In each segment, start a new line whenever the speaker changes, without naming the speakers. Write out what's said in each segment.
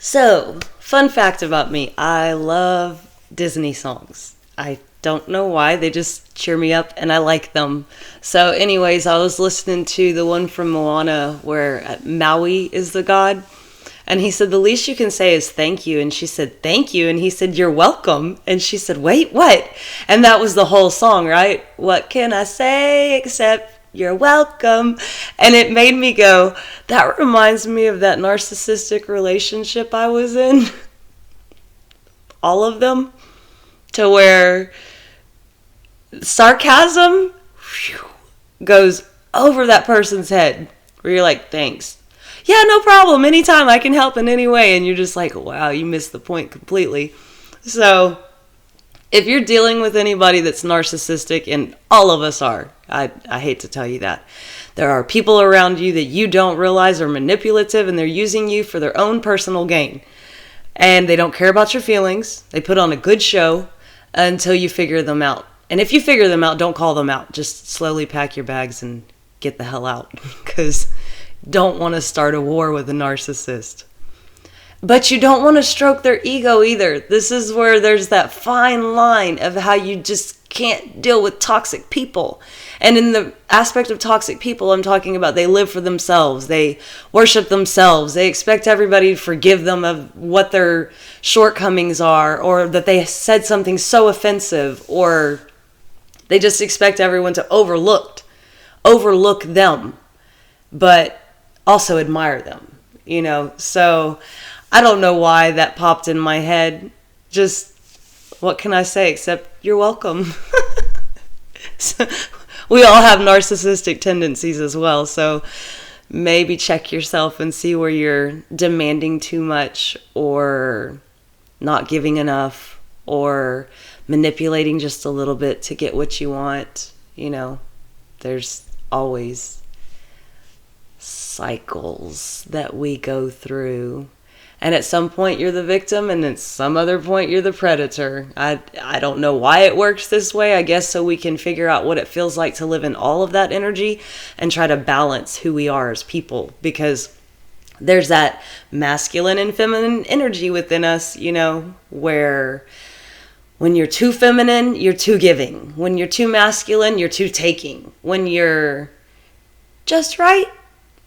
So, fun fact about me, I love Disney songs. I don't know why, they just cheer me up and I like them. So anyways, I was listening to the one from Moana where Maui is the god. And he said, the least you can say is thank you. And she said, thank you. And he said, you're welcome. And she said, wait, what? And that was the whole song, right? What can I say except you're welcome? And it made me go, that reminds me of that narcissistic relationship I was in. All of them. To where sarcasm goes over that person's head. Where you're like, thanks. Yeah, no problem. Anytime. I can help in any way. And you're just like, wow, you missed the point completely. So if you're dealing with anybody that's narcissistic, and all of us are, I hate to tell you that, there are people around you that you don't realize are manipulative and they're using you for their own personal gain. And they don't care about your feelings. They put on a good show until you figure them out. And if you figure them out, don't call them out. Just slowly pack your bags and get the hell out. Because don't want to start a war with a narcissist. But you don't want to stroke their ego either. This is where there's that fine line of how you just can't deal with toxic people. And in the aspect of toxic people, I'm talking about they live for themselves. They worship themselves. They expect everybody to forgive them of what their shortcomings are, or that they said something so offensive, or they just expect everyone to overlook them, but also admire them, So I don't know why that popped in my head. Just, what can I say except you're welcome? So, we all have narcissistic tendencies as well. So maybe check yourself and see where you're demanding too much, or not giving enough, or manipulating just a little bit to get what you want. There's always cycles that we go through. And at some point you're the victim, and at some other point you're the predator. I don't know why it works this way. I guess so we can figure out what it feels like to live in all of that energy and try to balance who we are as people. Because there's that masculine and feminine energy within us, where when you're too feminine, you're too giving. When you're too masculine, you're too taking. When you're just right,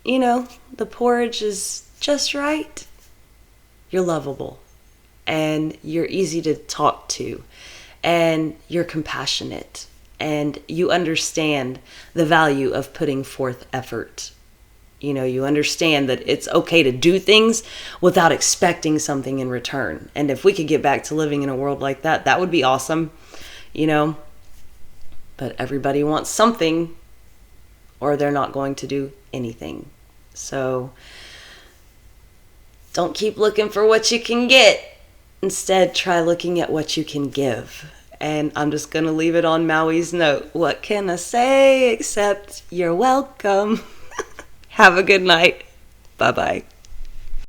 the porridge is just right, you're lovable, and you're easy to talk to, and you're compassionate, and you understand the value of putting forth effort. You understand that it's okay to do things without expecting something in return. And if we could get back to living in a world like that, that would be awesome, But everybody wants something, or they're not going to do anything. So don't keep looking for what you can get. Instead, try looking at what you can give. And I'm just going to leave it on Maui's note. What can I say except you're welcome? Have a good night. Bye-bye.